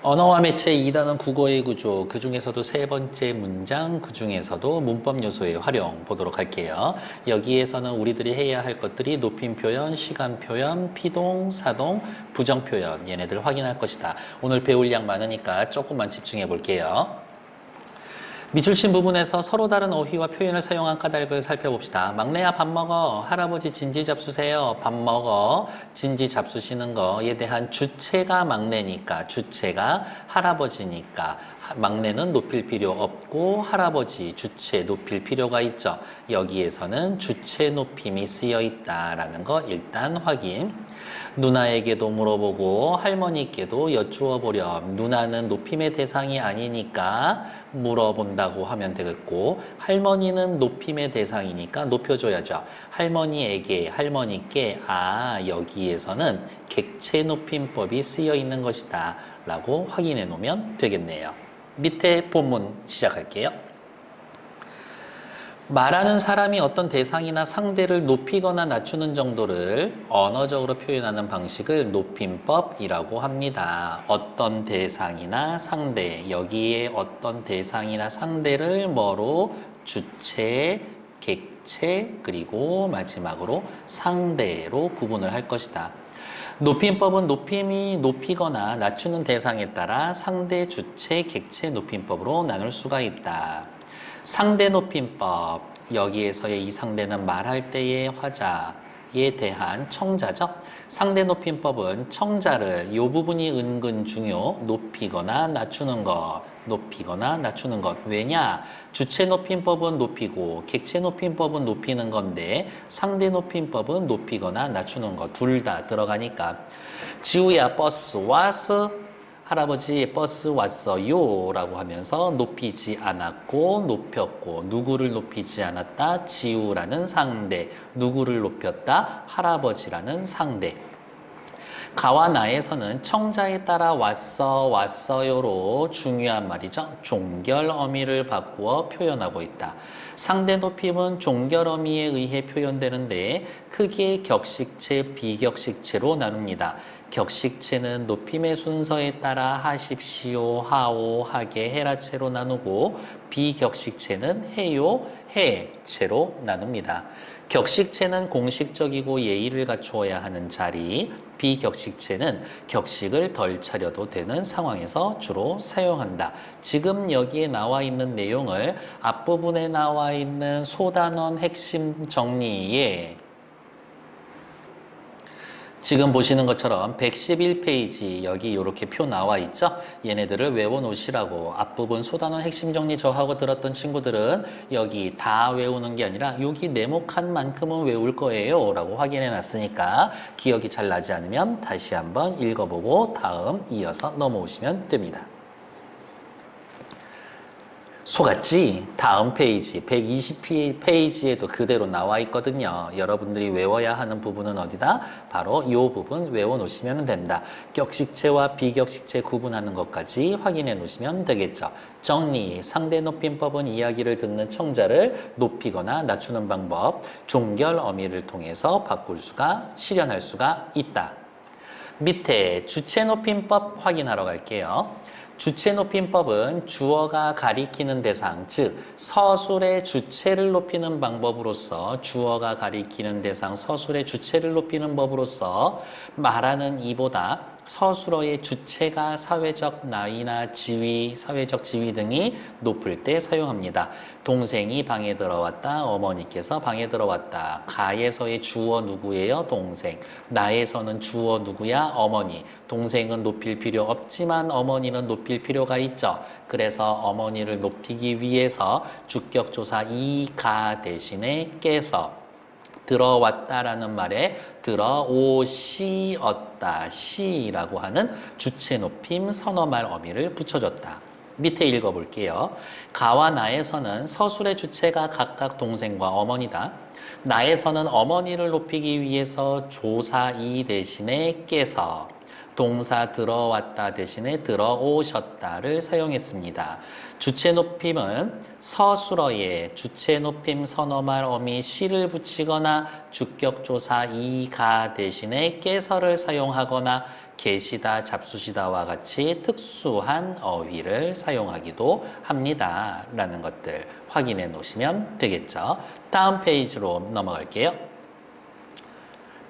언어와 매체 2단원 국어의 구조, 그 중에서도 세 번째 문장, 그 중에서도 문법 요소의 활용 보도록 할게요. 여기에서는 우리들이 해야 할 것들이 높임 표현, 시간 표현, 피동, 사동, 부정 표현 얘네들 확인할 것이다. 오늘 배울 양 많으니까 조금만 집중해 볼게요. 미줄신 부분에서 서로 다른 어휘와 표현을 사용한 까닭을 살펴봅시다. 막내야 밥 먹어. 할아버지 진지 잡수세요. 밥 먹어. 진지 잡수시는 거에 대한 주체가 막내니까 주체가 할아버지니까 막내는 높일 필요 없고 할아버지 주체 높일 필요가 있죠. 여기에서는 주체 높임이 쓰여 있다라는 거 일단 확인. 누나에게도 물어보고 할머니께도 여쭈어 보렴. 누나는 높임의 대상이 아니니까 물어본다고 하면 되겠고 할머니는 높임의 대상이니까 높여줘야죠. 할머니에게, 할머니께 여기에서는 객체 높임법이 쓰여 있는 것이다 라고 확인해 놓으면 되겠네요. 밑에 본문 시작할게요. 말하는 사람이 어떤 대상이나 상대를 높이거나 낮추는 정도를 언어적으로 표현하는 방식을 높임법이라고 합니다. 어떤 대상이나 상대, 여기에 어떤 대상이나 상대를 뭐로? 주체, 객체, 그리고 마지막으로 상대로 구분을 할 것이다. 높임법은 높임이 높이거나 낮추는 대상에 따라 상대, 주체, 객체 높임법으로 나눌 수가 있다. 상대 높임법, 여기에서의 이 상대는 말할 때의 화자에 대한 청자죠. 상대 높임법은 청자를 이 부분이 은근 중요, 높이거나 낮추는 것, 높이거나 낮추는 것. 왜냐? 주체 높임법은 높이고 객체 높임법은 높이는 건데 상대 높임법은 높이거나 낮추는 것 둘 다 들어가니까. 지우야 버스 왔어? 할아버지 버스 왔어요 라고 하면서 높이지 않았고 높였고 누구를 높이지 않았다? 지우라는 상대. 누구를 높였다? 할아버지라는 상대. 가와 나에서는 청자에 따라 왔어, 왔어요로 중요한 말이죠. 종결 어미를 바꾸어 표현하고 있다. 상대 높임은 종결 어미에 의해 표현되는데 크게 격식체, 비격식체로 나눕니다. 격식체는 높임의 순서에 따라 하십시오, 하오, 하게, 해라체로 나누고 비격식체는 해요, 해체로 나눕니다. 격식체는 공식적이고 예의를 갖추어야 하는 자리, 비격식체는 격식을 덜 차려도 되는 상황에서 주로 사용한다. 지금 여기에 나와 있는 내용을 앞부분에 나와 있는 소단원 핵심 정리에 지금 보시는 것처럼 111페이지 여기 이렇게 표 나와 있죠? 얘네들을 외워놓으시라고. 앞부분 소단원 핵심 정리 저하고 들었던 친구들은 여기 다 외우는 게 아니라 여기 네모칸 만큼은 외울 거예요 라고 확인해 놨으니까 기억이 잘 나지 않으면 다시 한번 읽어보고 다음 이어서 넘어오시면 됩니다. 속았지? 다음 페이지 120페이지에도 그대로 나와 있거든요. 여러분들이 외워야 하는 부분은 어디다? 바로 이 부분 외워 놓으시면 된다. 격식체와 비격식체 구분하는 것까지 확인해 놓으시면 되겠죠. 정리, 상대 높임법은 이야기를 듣는 청자를 높이거나 낮추는 방법, 종결 어미를 통해서 바꿀 수가, 실현할 수가 있다. 밑에 주체 높임법 확인하러 갈게요. 주체 높임법은 주어가 가리키는 대상, 즉 서술의 주체를 높이는 방법으로서 주어가 가리키는 대상, 서술의 주체를 높이는 법으로서 말하는 이보다 서술어의 주체가 사회적 나이나 지위, 사회적 지위 등이 높을 때 사용합니다. 동생이 방에 들어왔다. 어머니께서 방에 들어왔다. 가에서의 주어 누구예요? 동생. 나에서는 주어 누구야? 어머니. 동생은 높일 필요 없지만 어머니는 높일 필요가 있죠. 그래서 어머니를 높이기 위해서 주격조사 이가 대신에 깨서 들어왔다라는 말에 들어오시었다, 시라고 하는 주체 높임 선어말 어미를 붙여줬다. 밑에 읽어볼게요. 가와 나에서는 서술의 주체가 각각 동생과 어머니다. 나에서는 어머니를 높이기 위해서 조사 이 대신에 깨서 동사 들어왔다 대신에 들어오셨다를 사용했습니다. 주체 높임은 서술어에 주체 높임 선어말 어미 시를 붙이거나 주격조사 이가 대신에 깨서를 사용하거나 계시다, 잡수시다와 같이 특수한 어휘를 사용하기도 합니다. 라는 것들 확인해 놓으시면 되겠죠. 다음 페이지로 넘어갈게요.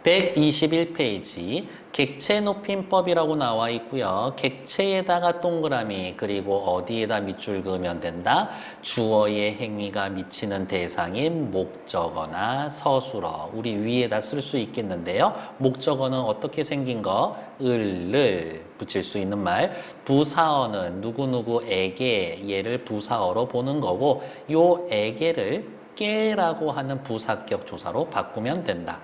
121페이지 객체 높임법이라고 나와 있고요. 객체에다가 동그라미 그리고 어디에다 밑줄 그으면 된다. 주어의 행위가 미치는 대상인 목적어나 서술어 우리 위에다 쓸 수 있겠는데요. 목적어는 어떻게 생긴 거? 을을 붙일 수 있는 말. 부사어는 누구누구에게 얘를 부사어로 보는 거고 요 에게를 깨라고 하는 부사격 조사로 바꾸면 된다.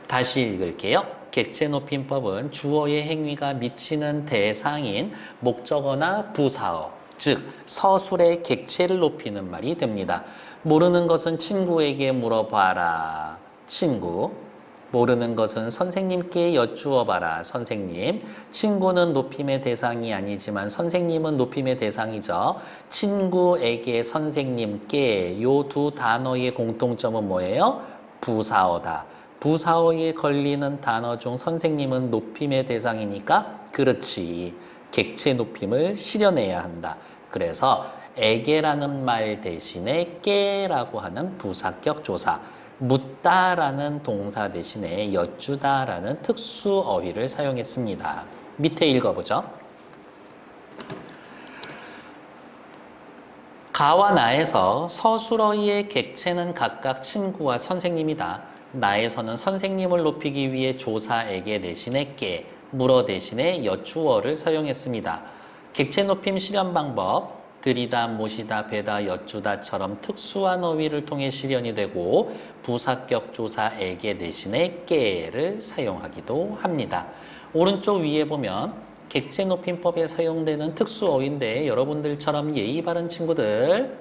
다시 읽을게요. 객체 높임법은 주어의 행위가 미치는 대상인 목적어나 부사어, 즉 서술의 객체를 높이는 말이 됩니다. 모르는 것은 친구에게 물어봐라. 친구. 모르는 것은 선생님께 여쭈어봐라. 선생님. 친구는 높임의 대상이 아니지만 선생님은 높임의 대상이죠. 친구에게 선생님께 요 두 단어의 공통점은 뭐예요? 부사어다. 부사어에 걸리는 단어 중 선생님은 높임의 대상이니까 그렇지. 객체 높임을 실현해야 한다. 그래서 에게라는 말 대신에 깨라고 하는 부사격 조사, 묻다라는 동사 대신에 여쭈다라는 특수 어휘를 사용했습니다. 밑에 읽어보죠. 가와 나에서 서술어의 객체는 각각 친구와 선생님이다. 나에서는 선생님을 높이기 위해 조사에게 대신에 깨, 물어 대신에 여쭈어를 사용했습니다. 객체 높임 실현 방법, 들이다, 모시다, 배다, 여쭈다처럼 특수한 어휘를 통해 실현이 되고 부사격 조사에게 대신에 깨를 사용하기도 합니다. 오른쪽 위에 보면 객체 높임법에 사용되는 특수 어휘인데 여러분들처럼 예의 바른 친구들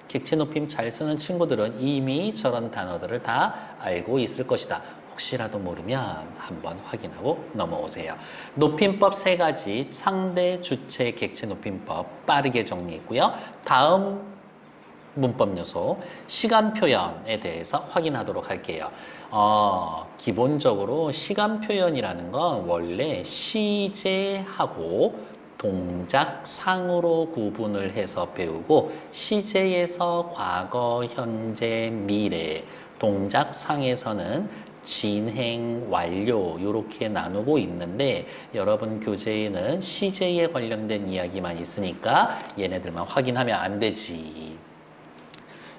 객체 높임 잘 쓰는 친구들은 이미 저런 단어들을 다 알고 있을 것이다. 혹시라도 모르면 한번 확인하고 넘어오세요. 높임법 3가지 상대, 주체, 객체 높임법 빠르게 정리했고요. 다음 문법 요소 시간 표현에 대해서 확인하도록 할게요. 기본적으로 시간 표현이라는 건 원래 시제하고 동작상으로 구분을 해서 배우고 시제에서 과거, 현재, 미래, 동작상에서는 진행, 완료 이렇게 나누고 있는데 여러분 교재에는 시제에 관련된 이야기만 있으니까 얘네들만 확인하면 안 되지.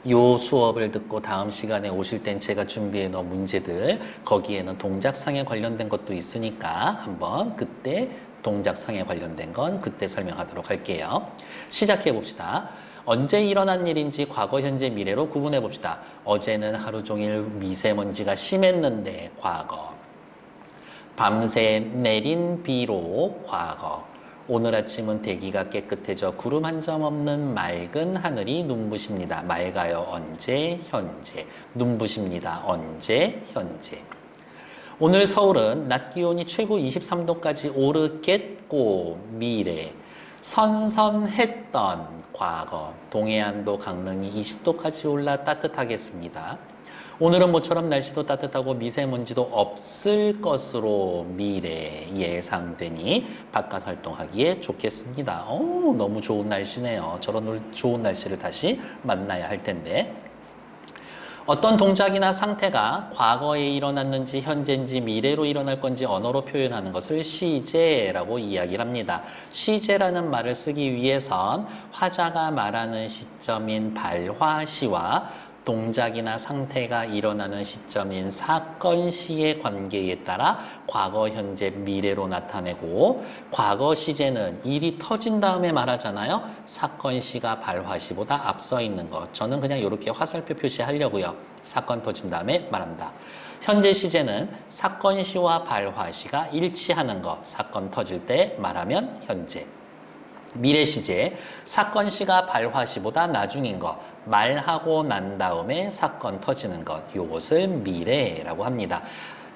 요 수업을 듣고 다음 시간에 오실 땐 제가 준비해 놓은 문제들 거기에는 동작상에 관련된 것도 있으니까 한번 그때 동작상에 관련된 건 그때 설명하도록 할게요. 시작해 봅시다. 언제 일어난 일인지 과거, 현재, 미래로 구분해 봅시다. 어제는 하루 종일 미세먼지가 심했는데 과거. 밤새 내린 비로 과거. 오늘 아침은 대기가 깨끗해져 구름 한 점 없는 맑은 하늘이 눈부십니다. 맑아요. 언제? 현재. 눈부십니다. 언제? 현재. 오늘 서울은 낮 기온이 최고 23도까지 오르겠고 미래. 선선했던 과거. 동해안도 강릉이 20도까지 올라 따뜻하겠습니다. 오늘은 모처럼 날씨도 따뜻하고 미세먼지도 없을 것으로 미래 예상되니 바깥 활동하기에 좋겠습니다. 너무 좋은 날씨네요. 저런 좋은 날씨를 다시 만나야 할 텐데. 어떤 동작이나 상태가 과거에 일어났는지 현재인지 미래로 일어날 건지 언어로 표현하는 것을 시제라고 이야기를 합니다. 시제라는 말을 쓰기 위해선 화자가 말하는 시점인 발화시와 동작이나 상태가 일어나는 시점인 사건시의 관계에 따라 과거, 현재, 미래로 나타내고 과거 시제는 일이 터진 다음에 말하잖아요. 사건시가 발화시보다 앞서 있는 것. 저는 그냥 이렇게 화살표 표시하려고요. 사건 터진 다음에 말한다. 현재 시제는 사건시와 발화시가 일치하는 것. 사건 터질 때 말하면 현재. 미래 시제, 사건 시가 발화 시보다 나중인 것, 말하고 난 다음에 사건 터지는 것, 요것을 미래라고 합니다.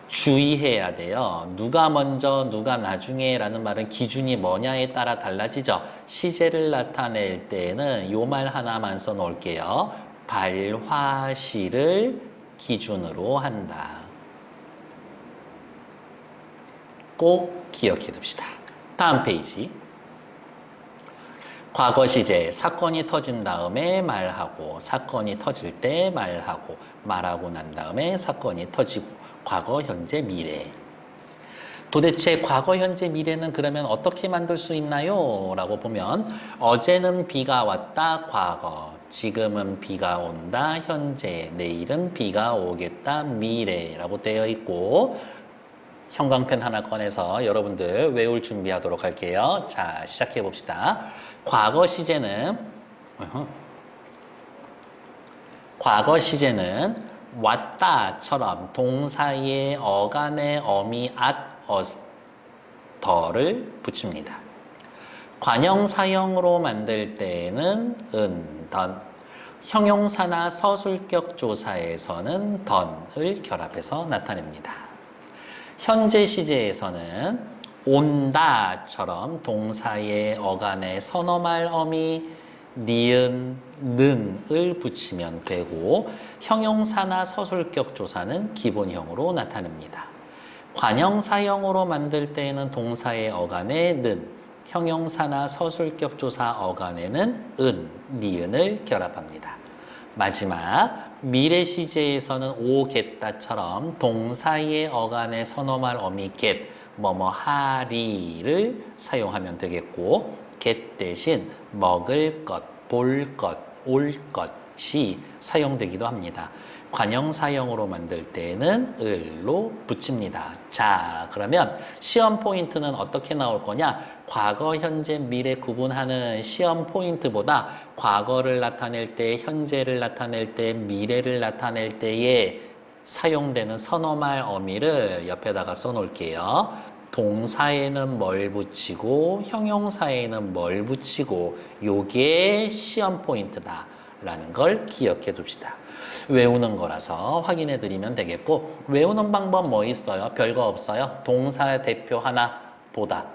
주의해야 돼요. 누가 먼저, 누가 나중에 라는 말은 기준이 뭐냐에 따라 달라지죠. 시제를 나타낼 때는 요 말 하나만 써놓을게요. 발화시를 기준으로 한다. 꼭 기억해 둡시다. 다음 페이지. 과거 시제, 사건이 터진 다음에 말하고, 사건이 터질 때 말하고, 말하고 난 다음에 사건이 터지고, 과거, 현재, 미래. 도대체 과거, 현재, 미래는 그러면 어떻게 만들 수 있나요? 라고 보면 어제는 비가 왔다, 과거. 지금은 비가 온다, 현재. 내일은 비가 오겠다, 미래라고 되어 있고, 형광펜 하나 꺼내서 여러분들 외울 준비하도록 할게요. 자, 시작해 봅시다. 과거 시제는 왔다처럼 동사의 어간의 어미 at, 어스터를 붙입니다. 관형 사형으로 만들 때에는 은, 던, 형용사나 서술격 조사에서는 던을 결합해서 나타냅니다. 현재 시제에서는 온다처럼 동사의 어간에 선어말 어미 니은, 는을 붙이면 되고 형용사나 서술격 조사는 기본형으로 나타냅니다. 관형사형으로 만들 때에는 동사의 어간에 는, 형용사나 서술격 조사 어간에는 은, 니은을 결합합니다. 마지막 미래 시제에서는 오겠다처럼 동사의 어간에 선어말 어미 get, 뭐뭐 하리를 사용하면 되겠고 get 대신 먹을 것, 볼 것, 올 것이 사용되기도 합니다. 관형사형으로 만들 때는 을로 붙입니다. 자, 그러면 시험 포인트는 어떻게 나올 거냐? 과거, 현재, 미래 구분하는 시험 포인트보다 과거를 나타낼 때, 현재를 나타낼 때, 미래를 나타낼 때에 사용되는 선어말 어미를 옆에다가 써놓을게요. 동사에는 뭘 붙이고 형용사에는 뭘 붙이고 요게 시험 포인트다 라는 걸 기억해 둡시다. 외우는 거라서 확인해 드리면 되겠고 외우는 방법 뭐 있어요? 별거 없어요. 동사 대표 하나 보다.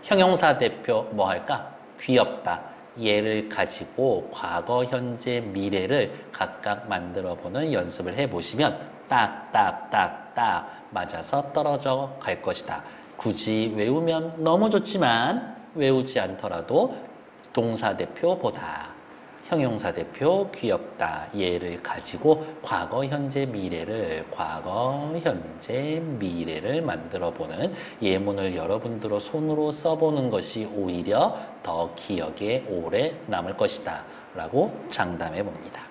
형용사 대표 뭐 할까? 귀엽다. 얘를 가지고 과거, 현재, 미래를 각각 만들어 보는 연습을 해보시면 딱딱딱딱 맞아서 떨어져 갈 것이다. 굳이 외우면 너무 좋지만 외우지 않더라도 동사 대표 보다. 형용사 대표 귀엽다. 얘를 가지고 과거, 현재, 미래를 만들어 보는 예문을 여러분들로 손으로 써보는 것이 오히려 더 기억에 오래 남을 것이다 라고 장담해 봅니다.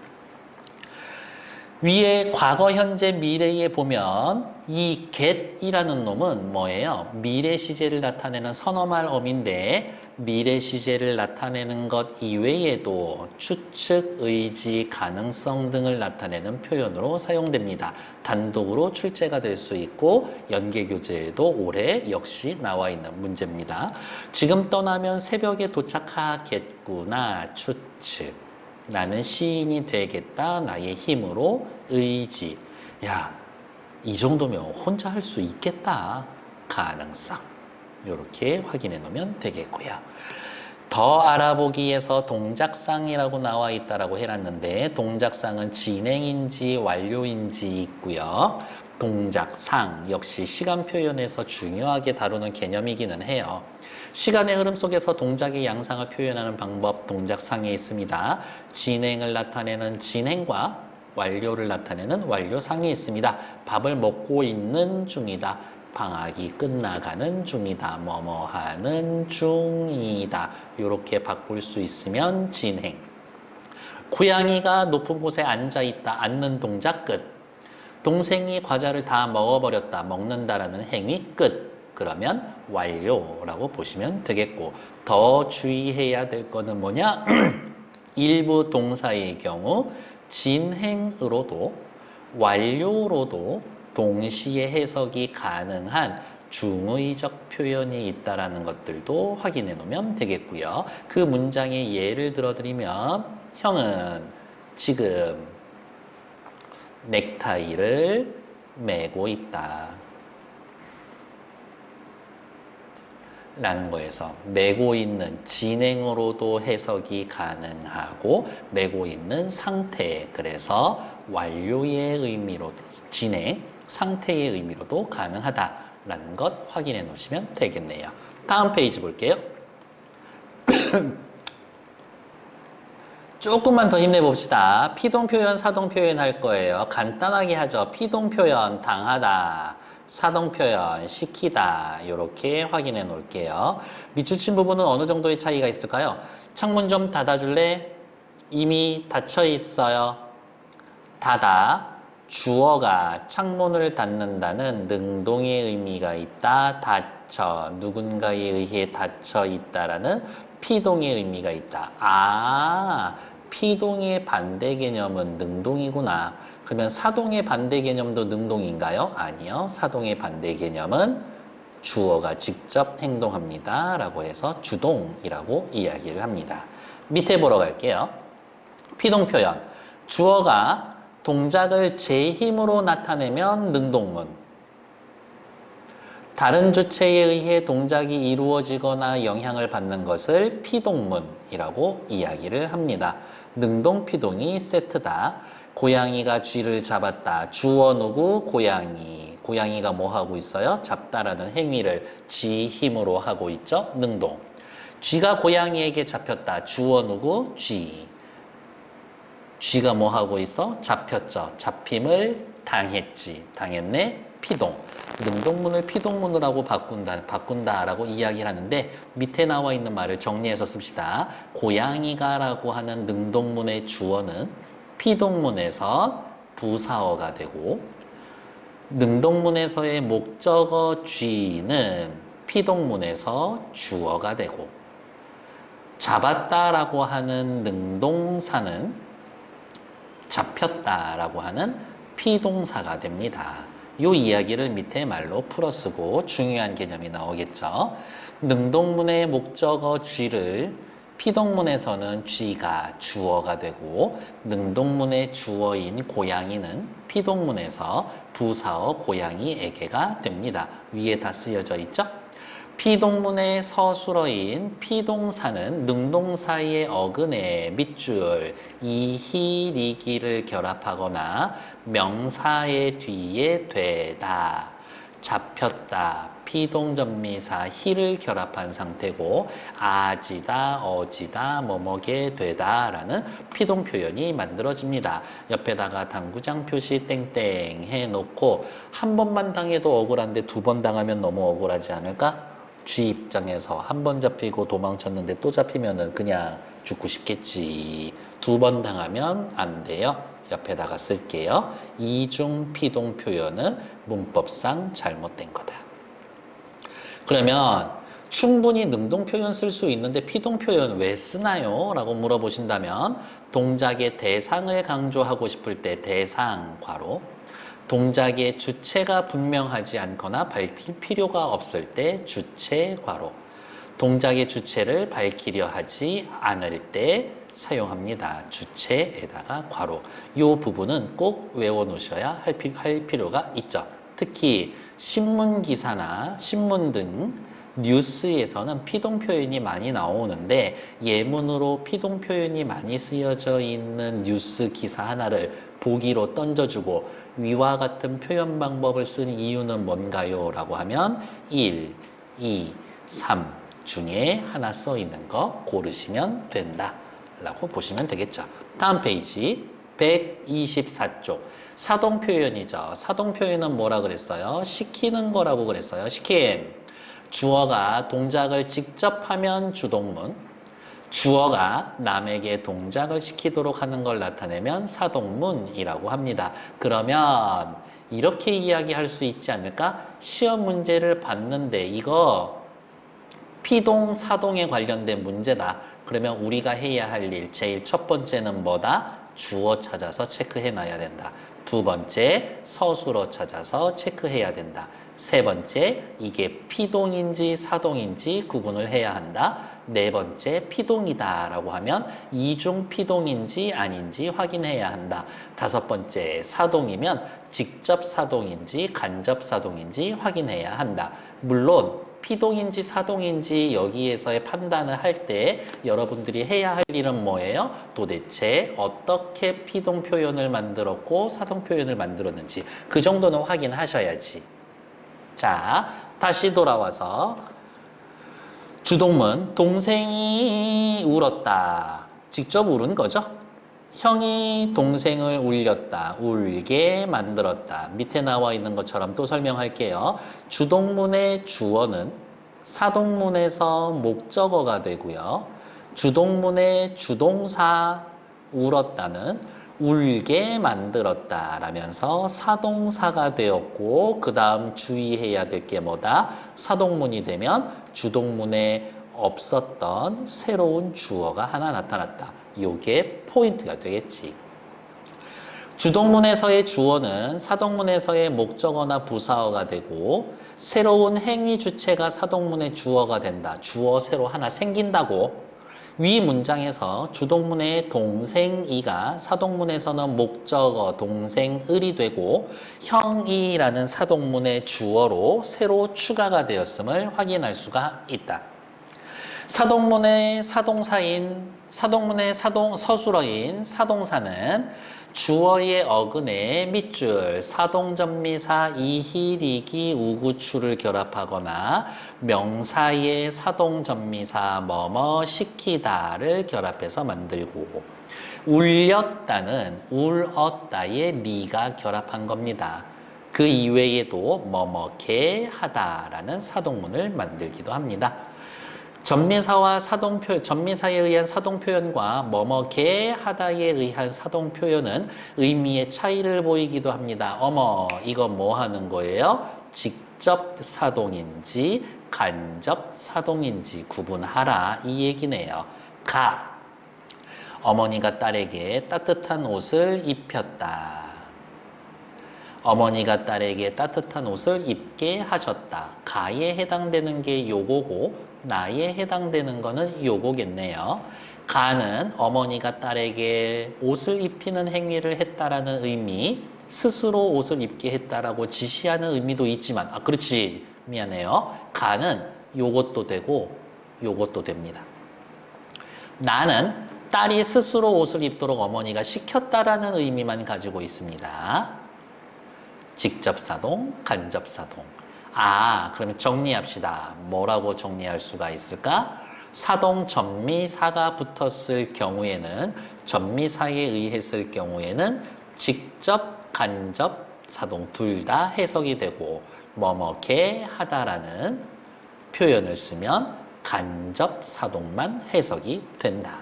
위에 과거, 현재, 미래에 보면 이 get이라는 놈은 뭐예요? 미래 시제를 나타내는 선어말 어미인데 미래 시제를 나타내는 것 이외에도 추측, 의지, 가능성 등을 나타내는 표현으로 사용됩니다. 단독으로 출제가 될 수 있고 연계교재에도 올해 역시 나와 있는 문제입니다. 지금 떠나면 새벽에 도착하겠구나. 추측. 나는 시인이 되겠다. 나의 힘으로 의지. 야, 이 정도면 혼자 할 수 있겠다. 가능성. 이렇게 확인해 놓으면 되겠고요. 더 알아보기에서 동작상이라고 나와 있다라고 해놨는데 동작상은 진행인지 완료인지 있고요. 동작상 역시 시간 표현에서 중요하게 다루는 개념이기는 해요. 시간의 흐름 속에서 동작의 양상을 표현하는 방법 동작상에 있습니다. 진행을 나타내는 진행과 완료를 나타내는 완료상에 있습니다. 밥을 먹고 있는 중이다. 방학이 끝나가는 중이다. 뭐뭐 하는 중이다. 이렇게 바꿀 수 있으면 진행. 고양이가 높은 곳에 앉아있다. 앉는 동작 끝. 동생이 과자를 다 먹어버렸다. 먹는다라는 행위 끝. 그러면 완료라고 보시면 되겠고 더 주의해야 될 거는 뭐냐? 일부 동사의 경우 진행으로도 완료로도 동시에 해석이 가능한 중의적 표현이 있다는 것들도 확인해 놓으면 되겠고요. 그 문장의 예를 들어드리면 형은 지금 넥타이를 메고 있다. 라는 거에서 메고 있는 진행으로도 해석이 가능하고 메고 있는 상태, 그래서 완료의 의미로도 진행, 상태의 의미로도 가능하다라는 것 확인해 놓으시면 되겠네요. 다음 페이지 볼게요. 조금만 더 힘내봅시다. 피동 표현, 사동 표현 할 거예요. 간단하게 하죠. 피동 표현 당하다, 사동 표현 시키다, 이렇게 확인해 놓을게요. 밑줄친 부분은 어느 정도의 차이가 있을까요? 창문 좀 닫아줄래? 이미 닫혀 있어요. 닫아. 주어가 창문을 닫는다는 능동의 의미가 있다. 닫혀. 누군가에 의해 닫혀 있다라는 피동의 의미가 있다. 아, 피동의 반대 개념은 능동이구나. 그러면 사동의 반대 개념도 능동인가요? 아니요. 사동의 반대 개념은 주어가 직접 행동합니다. 라고 해서 주동이라고 이야기를 합니다. 밑에 보러 갈게요. 피동 표현. 주어가 동작을 제 힘으로 나타내면 능동문. 다른 주체에 의해 동작이 이루어지거나 영향을 받는 것을 피동문이라고 이야기를 합니다. 능동, 피동이 세트다. 고양이가 쥐를 잡았다. 주어 누구? 고양이. 고양이가 뭐 하고 있어요? 잡다라는 행위를 지 힘으로 하고 있죠? 능동. 쥐가 고양이에게 잡혔다. 주어 누구? 쥐. 쥐가 뭐 하고 있어? 잡혔죠. 잡힘을 당했지. 당했네? 피동. 능동문을 피동문으로 바꾼다라고 이야기를 하는데 밑에 나와 있는 말을 정리해서 씁시다. 고양이가라고 하는 능동문의 주어는 피동문에서 부사어가 되고 능동문에서의 목적어 쥐는 피동문에서 주어가 되고 잡았다라고 하는 능동사는 잡혔다라고 하는 피동사가 됩니다. 이 이야기를 밑에 말로 풀어쓰고 중요한 개념이 나오겠죠. 능동문의 목적어 쥐를 피동문에서는 쥐가 주어가 되고 능동문의 주어인 고양이는 피동문에서 부사어 고양이에게가 됩니다. 위에 다 쓰여져 있죠? 피동문의 서술어인 피동사는 능동사의 어근에 밑줄 이히 리기를 결합하거나 명사의 뒤에 되다, 잡혔다, 피동전미사 히를 결합한 상태고 아지다, 어지다, 뭐뭐게 되다라는 피동 표현이 만들어집니다. 옆에다가 당구장 표시 땡땡 해놓고 한 번만 당해도 억울한데 두 번 당하면 너무 억울하지 않을까? 쥐 입장에서 한 번 잡히고 도망쳤는데 또 잡히면은 그냥 죽고 싶겠지. 두 번 당하면 안 돼요. 옆에다가 쓸게요. 이중 피동 표현은 문법상 잘못된 거다. 그러면 충분히 능동 표현 쓸 수 있는데 피동 표현 왜 쓰나요? 라고 물어보신다면 동작의 대상을 강조하고 싶을 때 대상 괄호, 동작의 주체가 분명하지 않거나 밝힐 필요가 없을 때 주체 괄호, 동작의 주체를 밝히려 하지 않을 때 사용합니다. 주체에다가 괄호. 이 부분은 꼭 외워놓으셔야 할 필요가 있죠. 특히 신문기사나 신문 등 뉴스에서는 피동 표현이 많이 나오는데 예문으로 피동 표현이 많이 쓰여져 있는 뉴스 기사 하나를 보기로 던져주고 위와 같은 표현 방법을 쓴 이유는 뭔가요? 라고 하면 1, 2, 3 중에 하나 써 있는 거 고르시면 된다 라고 보시면 되겠죠. 다음 페이지 124쪽 사동 표현이죠. 사동 표현은 뭐라 그랬어요? 시키는 거라고 그랬어요. 시킴. 주어가 동작을 직접 하면 주동문, 주어가 남에게 동작을 시키도록 하는 걸 나타내면 사동문이라고 합니다. 그러면 이렇게 이야기할 수 있지 않을까? 시험 문제를 봤는데 이거 피동, 사동에 관련된 문제다. 그러면 우리가 해야 할 일, 제일 첫 번째는 뭐다? 주어 찾아서 체크해 놔야 된다. 두 번째, 서술어 찾아서 체크해야 된다. 세 번째, 이게 피동인지 사동인지 구분을 해야 한다. 네 번째, 피동이다라고 하면 이중 피동인지 아닌지 확인해야 한다. 다섯 번째, 사동이면 직접 사동인지 간접 사동인지 확인해야 한다. 물론 피동인지 사동인지 여기에서의 판단을 할 때 여러분들이 해야 할 일은 뭐예요? 도대체 어떻게 피동 표현을 만들었고 사동 표현을 만들었는지 그 정도는 확인하셔야지. 자, 다시 돌아와서 주동문, 동생이 울었다. 직접 울은 거죠. 형이 동생을 울렸다. 울게 만들었다. 밑에 나와 있는 것처럼 또 설명할게요. 주동문의 주어는 사동문에서 목적어가 되고요. 주동문의 주동사 울었다는 울게 만들었다 라면서 사동사가 되었고 그 다음 주의해야 될 게 뭐다? 사동문이 되면 주동문에 없었던 새로운 주어가 하나 나타났다. 요게 포인트가 되겠지. 주동문에서의 주어는 사동문에서의 목적어나 부사어가 되고 새로운 행위 주체가 사동문의 주어가 된다. 주어 새로 하나 생긴다고. 위 문장에서 주동문의 동생이가 사동문에서는 목적어 동생을이 되고 형이라는 사동문의 주어로 새로 추가가 되었음을 확인할 수가 있다. 사동문의 서술어인 사동사는 주어의 어근에 밑줄, 사동전미사, 이희리기, 우구추를 결합하거나 명사의 사동전미사, 뭐뭐 시키다를 결합해서 만들고 울렸다는 울었다의 리가 결합한 겁니다. 그 이외에도 뭐뭐게 하다라는 사동문을 만들기도 합니다. 전미사와 전미사에 의한 사동 표현과 뭐뭐게 하다에 의한 사동 표현은 의미의 차이를 보이기도 합니다. 어머, 이거 뭐 하는 거예요? 직접 사동인지 간접 사동인지 구분하라 이 얘기네요. 가, 어머니가 딸에게 따뜻한 옷을 입혔다. 어머니가 딸에게 따뜻한 옷을 입게 하셨다. 가에 해당되는 게 요거고 나에 해당되는 거는 요거겠네요. 가는 어머니가 딸에게 옷을 입히는 행위를 했다라는 의미, 스스로 옷을 입게 했다라고 지시하는 의미도 있지만, 그렇지, 미안해요. 가는 요것도 되고 요것도 됩니다. 나는 딸이 스스로 옷을 입도록 어머니가 시켰다라는 의미만 가지고 있습니다. 직접사동, 간접사동. 그러면 정리합시다. 뭐라고 정리할 수가 있을까? 사동 전미사가 붙었을 경우에는 전미사에 의했을 경우에는 직접, 간접, 사동 둘 다 해석이 되고 뭐뭐게 하다라는 표현을 쓰면 간접 사동만 해석이 된다.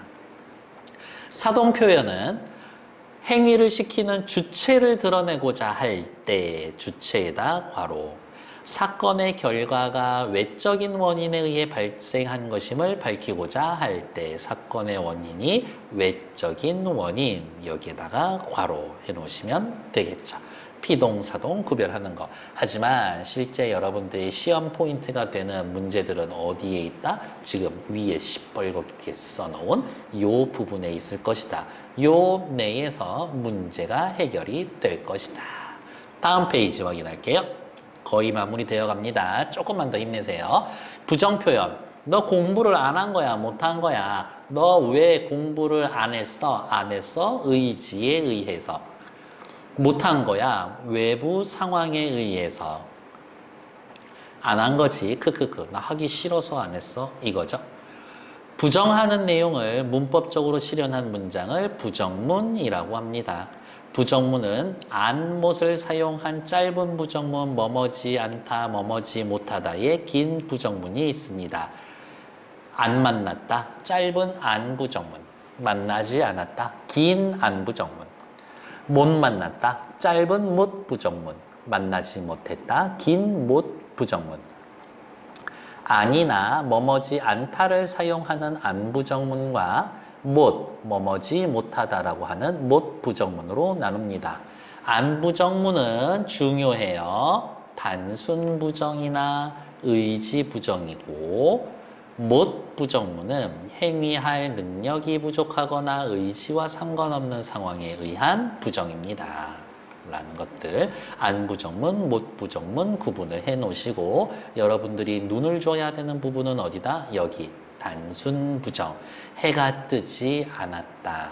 사동 표현은 행위를 시키는 주체를 드러내고자 할 때 주체에다 괄호 사건의 결과가 외적인 원인에 의해 발생한 것임을 밝히고자 할 때 사건의 원인이 외적인 원인 여기에다가 괄호 해놓으시면 되겠죠. 피동, 사동 구별하는 거. 하지만 실제 여러분들의 시험 포인트가 되는 문제들은 어디에 있다? 지금 위에 시뻘겋게 써놓은 요 부분에 있을 것이다. 요 내에서 문제가 해결이 될 것이다. 다음 페이지 확인할게요. 거의 마무리되어 갑니다. 조금만 더 힘내세요. 부정표현. 너 공부를 안 한 거야? 못 한 거야? 너 왜 공부를 안 했어? 안 했어? 의지에 의해서. 못 한 거야? 외부 상황에 의해서. 안 한 거지. 크크크. 나 하기 싫어서 안 했어. 이거죠. 부정하는 내용을 문법적으로 실현한 문장을 부정문이라고 합니다. 부정문은 안못을 사용한 짧은 부정문 뭐뭐지 않다, 뭐뭐지 못하다의 긴 부정문이 있습니다. 안 만났다, 짧은 안 부정문. 만나지 않았다, 긴 안 부정문. 못 만났다, 짧은 못 부정문. 만나지 못했다, 긴 못 부정문. 아니나 뭐뭐지 않다를 사용하는 안 부정문과 못, 뭐뭐지 못하다라고 하는 못 부정문으로 나눕니다. 안부정문은 중요해요. 단순 부정이나 의지 부정이고 못 부정문은 행위할 능력이 부족하거나 의지와 상관없는 상황에 의한 부정입니다. 라는 것들 안부정문, 못부정문 구분을 해 놓으시고 여러분들이 눈을 줘야 되는 부분은 어디다? 여기 단순 부정. 해가 뜨지 않았다.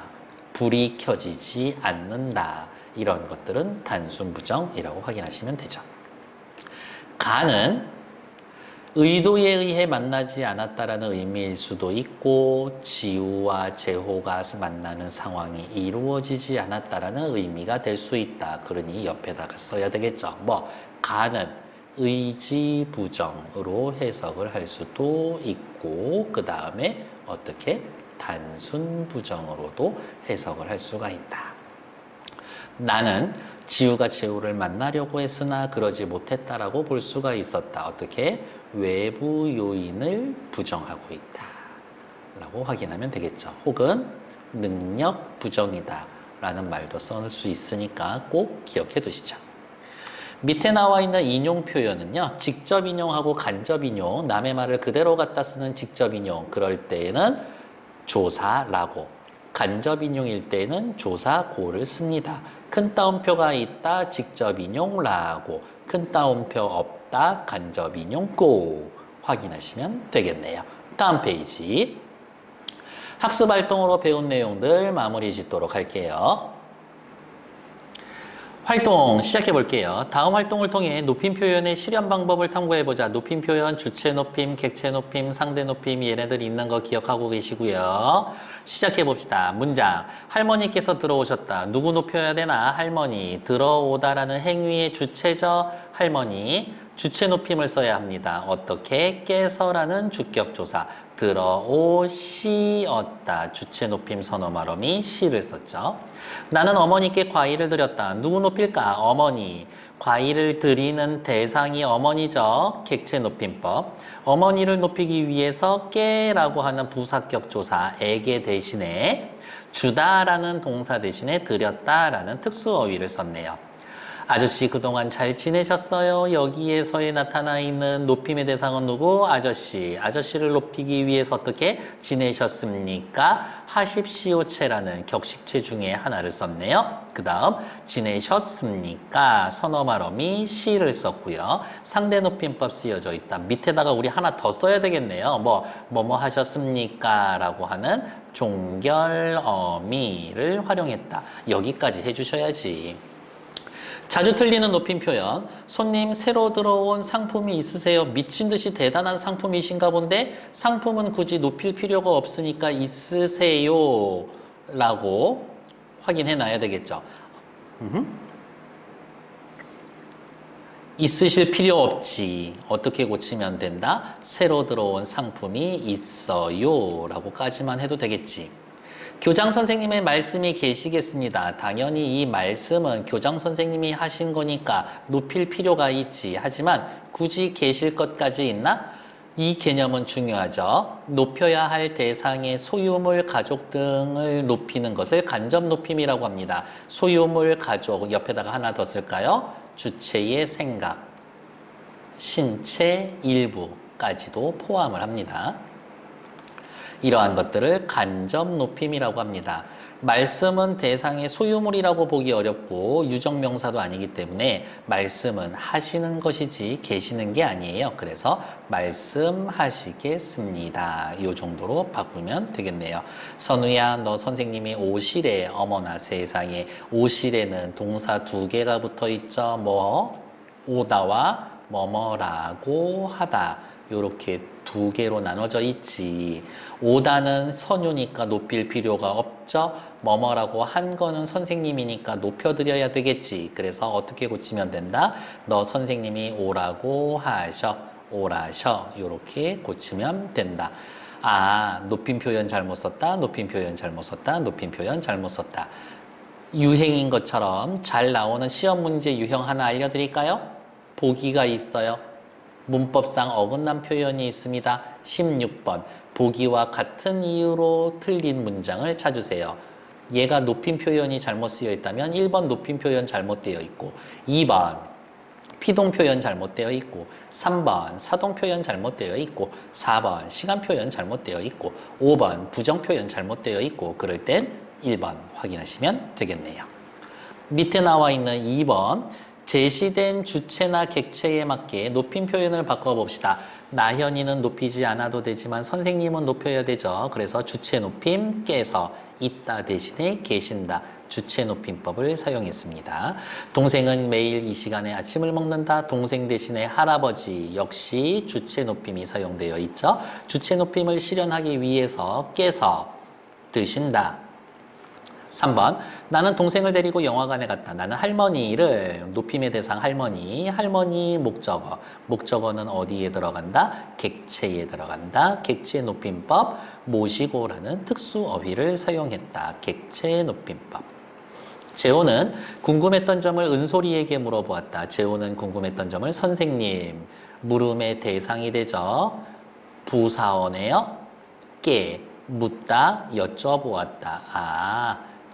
불이 켜지지 않는다. 이런 것들은 단순 부정이라고 확인하시면 되죠. 가는 의도에 의해 만나지 않았다라는 의미일 수도 있고 지우와 재호가 만나는 상황이 이루어지지 않았다라는 의미가 될 수 있다. 그러니 옆에다가 써야 되겠죠. 뭐 가는 의지 부정으로 해석을 할 수도 있고 그 다음에 어떻게 단순 부정으로도 해석을 할 수가 있다. 나는 지우가 재호를 만나려고 했으나 그러지 못했다라고 볼 수가 있었다. 어떻게? 외부 요인을 부정하고 있다. 라고 확인하면 되겠죠. 혹은 능력 부정이다. 라는 말도 써놓을 수 있으니까 꼭 기억해 두시죠. 밑에 나와 있는 인용 표현은요. 직접 인용하고 간접 인용, 남의 말을 그대로 갖다 쓰는 직접 인용. 그럴 때에는 조사라고. 간접 인용일 때는 조사고를 씁니다. 큰 따옴표가 있다 직접 인용라고, 큰 따옴표 없다 간접 인용고 확인하시면 되겠네요. 다음 페이지 학습 활동으로 배운 내용들 마무리 짓도록 할게요. 활동 시작해 볼게요. 다음 활동을 통해 높임 표현의 실현 방법을 탐구해 보자. 높임 표현, 주체 높임, 객체 높임, 상대 높임 얘네들 있는 거 기억하고 계시고요. 시작해 봅시다. 문장. 할머니께서 들어오셨다. 누구 높여야 되나? 할머니. 들어오다라는 행위의 주체죠. 할머니. 주체 높임을 써야 합니다. 어떻게? 깨서라는 주격조사. 들어오시었다. 주체 높임 선어 말음이 시를 썼죠. 나는 어머니께 과일을 드렸다. 누구 높일까? 어머니. 과일을 드리는 대상이 어머니죠. 객체 높임법. 어머니를 높이기 위해서 깨라고 하는 부사격 조사 에게 대신에 주다라는 동사 대신에 드렸다라는 특수어휘를 썼네요. 아저씨 그동안 잘 지내셨어요? 여기에서에 나타나 있는 높임의 대상은 누구? 아저씨. 아저씨를 높이기 위해서 어떻게 지내셨습니까? 하십시오체라는 격식체 중에 하나를 썼네요. 그 다음 지내셨습니까? 선어말어미 시를 썼고요. 상대 높임법 쓰여져 있다. 밑에다가 우리 하나 더 써야 되겠네요. 뭐뭐 하셨습니까? 라고 하는 종결어미를 활용했다. 여기까지 해주셔야지. 자주 틀리는 높임 표현. 손님 새로 들어온 상품이 있으세요? 미친 듯이 대단한 상품이신가 본데 상품은 굳이 높일 필요가 없으니까 있으세요 라고 확인해 놔야 되겠죠. 있으실 필요 없지. 어떻게 고치면 된다? 새로 들어온 상품이 있어요 라고까지만 해도 되겠지. 교장 선생님의 말씀이 계시겠습니다. 당연히 이 말씀은 교장 선생님이 하신 거니까 높일 필요가 있지. 하지만 굳이 계실 것까지 있나? 이 개념은 중요하죠. 높여야 할 대상의 소유물, 가족 등을 높이는 것을 간접 높임이라고 합니다. 소유물, 가족 옆에다가 하나 더 쓸까요? 주체의 생각, 신체 일부까지도 포함을 합니다. 이러한 것들을 간접 높임이라고 합니다. 말씀은 대상의 소유물이라고 보기 어렵고 유정명사도 아니기 때문에 말씀은 하시는 것이지 계시는 게 아니에요. 그래서 말씀하시겠습니다. 이 정도로 바꾸면 되겠네요. 선우야, 너 선생님이 오시래. 어머나 세상에. 오시래는 동사 2개가 붙어 있죠. 오다와 뭐뭐라고 하다. 요렇게 2개로 나눠져 있지. 오다는 선유니까 높일 필요가 없죠. 뭐뭐라고 한 거는 선생님이니까 높여드려야 되겠지. 그래서 어떻게 고치면 된다? 너 선생님이 오라고 하셔. 오라셔. 요렇게 고치면 된다. 아, 높임 표현 잘못 썼다. 높임 표현 잘못 썼다. 높임 표현 잘못 썼다. 유행인 것처럼 잘 나오는 시험 문제 유형 하나 알려드릴까요? 보기가 있어요. 문법상 어긋난 표현이 있습니다. 16번. 보기와 같은 이유로 틀린 문장을 찾으세요. 얘가 높임 표현이 잘못 쓰여 있다면 1번 높임 표현 잘못되어 있고 2번 피동 표현 잘못되어 있고 3번 사동 표현 잘못되어 있고 4번 시간 표현 잘못되어 있고 5번 부정 표현 잘못되어 있고 그럴 땐 1번 확인하시면 되겠네요. 밑에 나와 있는 2번 제시된 주체나 객체에 맞게 높임 표현을 바꿔봅시다. 나현이는 높이지 않아도 되지만 선생님은 높여야 되죠. 그래서 주체 높임 깨서 있다 대신에 계신다. 주체 높임법을 사용했습니다. 동생은 매일 이 시간에 아침을 먹는다. 동생 대신에 할아버지 역시 주체 높임이 사용되어 있죠. 주체 높임을 실현하기 위해서 깨서 드신다. 3번 나는 동생을 데리고 영화관에 갔다. 나는 할머니를 높임의 대상 할머니 목적어. 목적어는 어디에 들어간다? 객체에 들어간다. 객체 높임법 모시고라는 특수 어휘를 사용했다. 객체 높임법. 재호는 궁금했던 점을 은솔이에게 물어보았다. 재호는 궁금했던 점을 선생님 물음의 대상이 되죠. 부사어네요. 깨 묻다 여쭤보았다.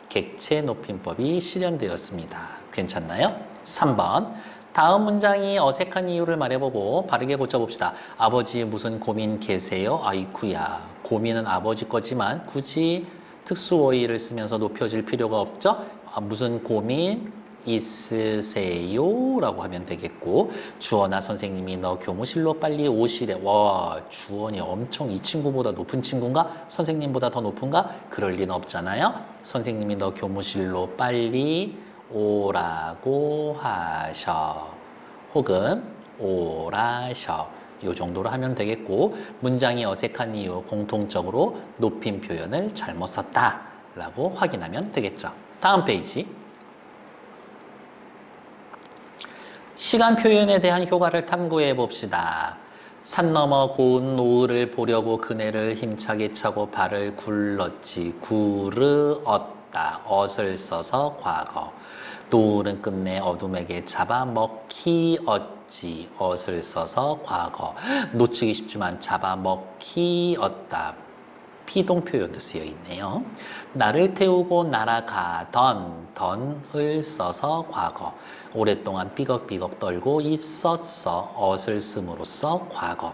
객체 높임법이 실현되었습니다. 괜찮나요? 3번 다음 문장이 어색한 이유를 말해보고 바르게 고쳐봅시다. 아버지 무슨 고민 계세요? 아이쿠야. 고민은 아버지 거지만 굳이 특수어휘를 쓰면서 높여질 필요가 없죠? 무슨 고민 있으세요? 라고 하면 되겠고 주원아 선생님이 너 교무실로 빨리 오시래. 와 주원이 엄청 이 친구보다 높은 친구인가? 선생님보다 더 높은가? 그럴 리는 없잖아요. 선생님이 너 교무실로 빨리 오라고 하셔. 혹은 오라셔. 요 정도로 하면 되겠고 문장이 어색한 이유 공통적으로 높임 표현을 잘못 썼다 라고 확인하면 되겠죠. 다음 페이지. 시간 표현에 대한 효과를 탐구해 봅시다. 산 너머 고운 노을을 보려고 그네를 힘차게 차고 발을 굴렀지. 구르었다. 엇을 써서 과거. 노을은 끝내 어둠에게 잡아먹히었지. 엇을 써서 과거. 놓치기 쉽지만 잡아먹히었다. 피동 표현도 쓰여 있네요. 나를 태우고 날아가던 던을 써서 과거. 오랫동안 삐걱삐걱 떨고 있었어. 엇을 씀으로써 과거.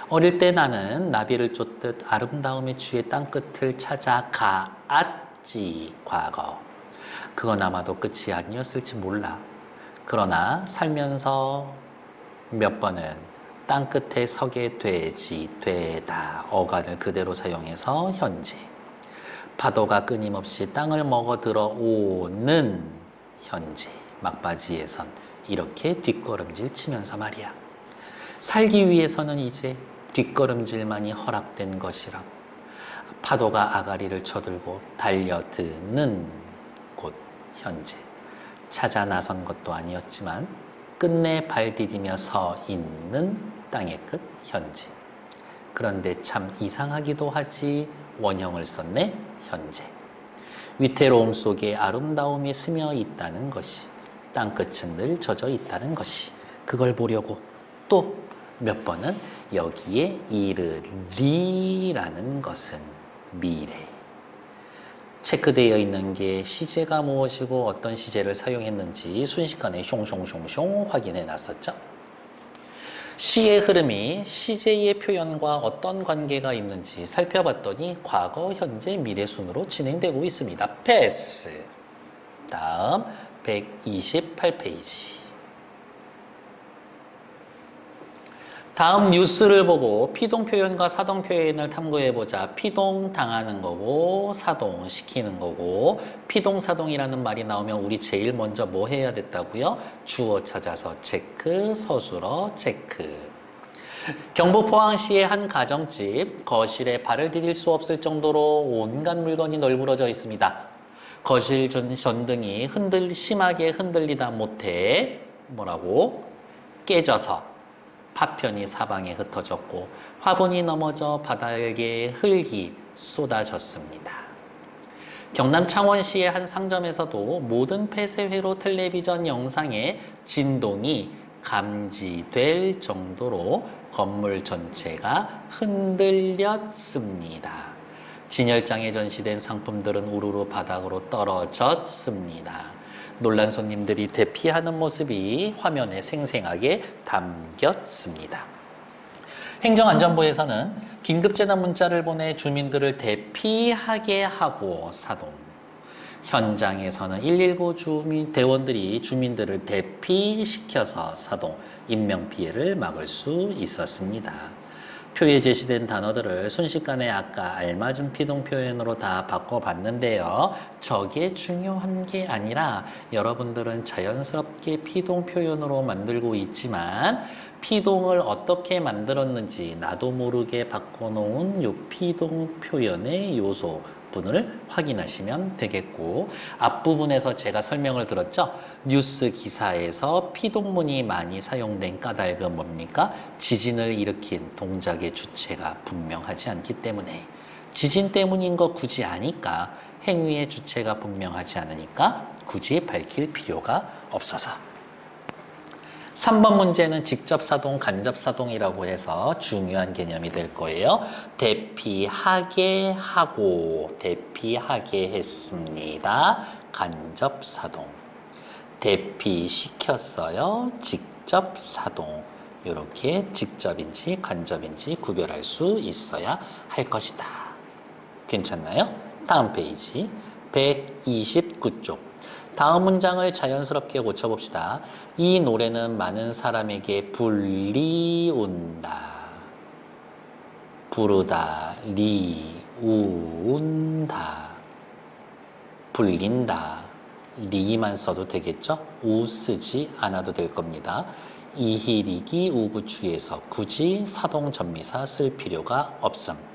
어릴 때 나는 나비를 쫓듯 아름다움에 취해 땅끝을 찾아가았지. 과거. 그건 아마도 끝이 아니었을지 몰라. 그러나 살면서 몇 번은 땅끝에 서게 되지. 되다. 어간을 그대로 사용해서 현재. 파도가 끊임없이 땅을 먹어 들어오는 현재. 막바지에선 이렇게 뒷걸음질 치면서 말이야. 살기 위해서는 이제 뒷걸음질만이 허락된 것이라고. 파도가 아가리를 쳐들고 달려드는 곳 현재. 찾아 나선 것도 아니었지만 끝내 발 디디며 서 있는 땅의 끝 현재. 그런데 참 이상하기도 하지. 원형을 썼네 현재. 위태로움 속에 아름다움이 스며 있다는 것이. 땅끝은 늘 젖어 있다는 것이. 그걸 보려고 또 몇 번은 여기에 이르리라는 것은 미래. 체크되어 있는 게 시제가 무엇이고 어떤 시제를 사용했는지 순식간에 숑숑숑숑 확인해 놨었죠. 시의 흐름이 시제의 표현과 어떤 관계가 있는지 살펴봤더니 과거, 현재, 미래 순으로 진행되고 있습니다. 패스. 다음 128페이지. 다음 뉴스를 보고 피동 표현과 사동 표현을 탐구해보자. 피동 당하는 거고 사동 시키는 거고. 피동 사동이라는 말이 나오면 우리 제일 먼저 뭐 해야 됐다고요? 주어 찾아서 체크, 서술어 체크. 경북 포항시의 한 가정집 거실에 발을 디딜 수 없을 정도로 온갖 물건이 널브러져 있습니다. 거실 전등이 심하게 흔들리다 못해 뭐라고? 깨져서 파편이 사방에 흩어졌고 화분이 넘어져 바닥에 흙이 쏟아졌습니다. 경남 창원시의 한 상점에서도 모든 폐쇄회로 텔레비전 영상에 진동이 감지될 정도로 건물 전체가 흔들렸습니다. 진열장에 전시된 상품들은 우르르 바닥으로 떨어졌습니다. 놀란 손님들이 대피하는 모습이 화면에 생생하게 담겼습니다. 행정안전부에서는 긴급재난 문자를 보내 주민들을 대피하게 하고 사동. 현장에서는 119 대원들이 주민들을 대피시켜서 사동, 인명피해를 막을 수 있었습니다. 표에 제시된 단어들을 순식간에 아까 알맞은 피동 표현으로 다 바꿔봤는데요. 저게 중요한 게 아니라 여러분들은 자연스럽게 피동 표현으로 만들고 있지만 피동을 어떻게 만들었는지 나도 모르게 바꿔놓은 요 피동 표현의 요소 분을 확인하시면 되겠고, 앞부분에서 제가 설명을 들었죠. 뉴스 기사에서 피동문이 많이 사용된 까닭은 뭡니까? 지진을 일으킨 동작의 주체가 분명하지 않기 때문에, 지진 때문인 거 굳이 아니까, 행위의 주체가 분명하지 않으니까 굳이 밝힐 필요가 없어서. 3번 문제는 직접사동, 간접사동이라고 해서 중요한 개념이 될 거예요. 대피하게 하고 대피하게 했습니다. 간접사동. 대피시켰어요. 직접사동. 이렇게 직접인지 간접인지 구별할 수 있어야 할 것이다. 괜찮나요? 다음 페이지 129쪽. 다음 문장을 자연스럽게 고쳐봅시다. 이 노래는 많은 사람에게 불리운다. 부르다, 리운다. 불린다. 리만 써도 되겠죠? 우 쓰지 않아도 될 겁니다. 이희리기 우구추에서 굳이 사동전미사 쓸 필요가 없음.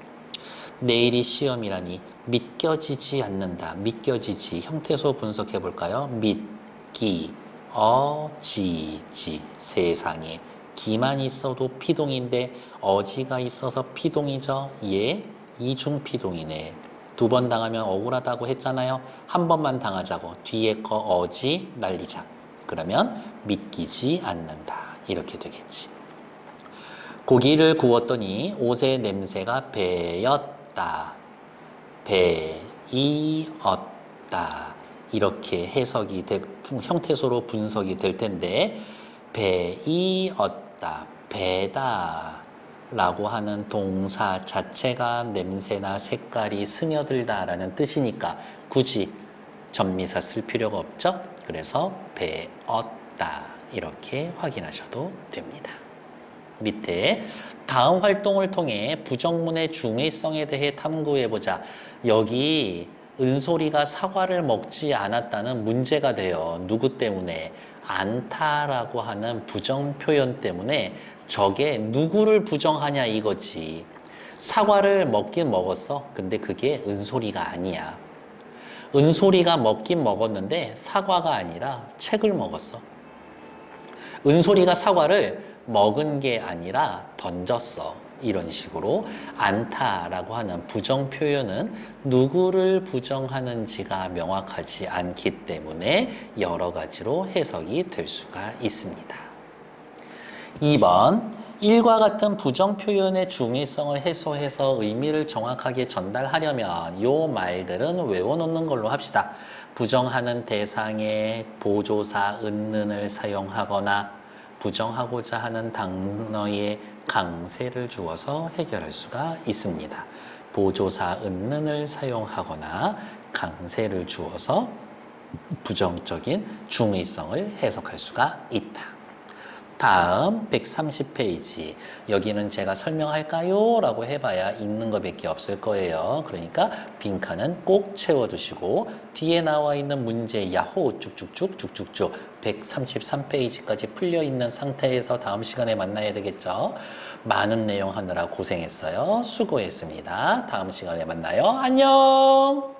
내일이 시험이라니 믿겨지지 않는다. 믿겨지지. 형태소 분석해 볼까요? 믿기, 어지지. 세상에. 기만 있어도 피동인데 어지가 있어서 피동이죠. 예, 이중피동이네. 2번 당하면 억울하다고 했잖아요. 한 번만 당하자고. 뒤에 거 어지 날리자. 그러면 믿기지 않는다. 이렇게 되겠지. 고기를 구웠더니 옷의 냄새가 배였다. 배이었다. 이렇게 해석이 형태소로 분석이 될 텐데, 배이었다, 배다 라고 하는 동사 자체가 냄새나 색깔이 스며들다 라는 뜻이니까 굳이 전미사 쓸 필요가 없죠. 그래서 배었다 이렇게 확인하셔도 됩니다. 밑에 다음 활동을 통해 부정문의 중의성에 대해 탐구해보자. 여기 은솔이가 사과를 먹지 않았다는 문제가 돼요. 누구 때문에? 않다라고 하는 부정 표현 때문에 저게 누구를 부정하냐 이거지. 사과를 먹긴 먹었어. 근데 그게 은솔이가 아니야. 은솔이가 먹긴 먹었는데 사과가 아니라 책을 먹었어. 은솔이가 사과를 먹은 게 아니라 던졌어. 이런 식으로 않다라고 하는 부정 표현은 누구를 부정하는지가 명확하지 않기 때문에 여러 가지로 해석이 될 수가 있습니다. 2번, 일과 같은 부정 표현의 중의성을 해소해서 의미를 정확하게 전달하려면 요 말들은 외워놓는 걸로 합시다. 부정하는 대상에 보조사 은는을 사용하거나 부정하고자 하는 단어에 강세를 주어서 해결할 수가 있습니다. 보조사 은는을 사용하거나 강세를 주어서 부정적인 중의성을 해석할 수가 있다. 다음 130페이지. 여기는 제가 설명할까요? 라고 해봐야 읽는 것밖에 없을 거예요. 그러니까 빈칸은 꼭 채워두시고 뒤에 나와 있는 문제 야호 쭉쭉쭉 133페이지까지 풀려있는 상태에서 다음 시간에 만나야 되겠죠. 많은 내용 하느라 고생했어요. 수고했습니다. 다음 시간에 만나요. 안녕.